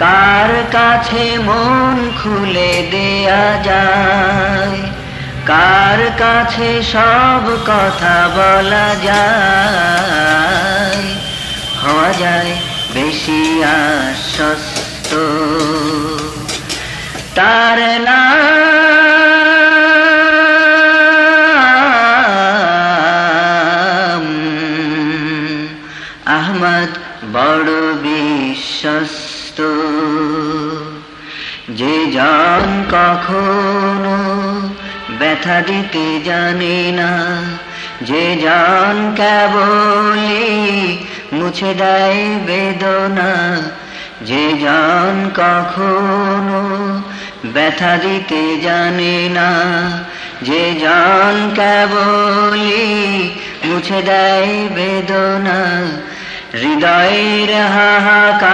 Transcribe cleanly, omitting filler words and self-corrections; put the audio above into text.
কার কাছে মন খুলে দেয়া যায়, কার কাছে সব কথা বলা যায়, হওয়া যায় বেশি আশ্বস্ত। তার নাম আহমদ, বড় বিশ্বস্ত। যে জন কখনো ব্যথা দিতে জানে না, যে জন কেবলই মুছে দেয় বেদনা, যে জন কখনো ব্যথা দিতে জানে না, যে জন কেবলই মুছে দেয় বেদনা, হৃদয়ের হাহাকার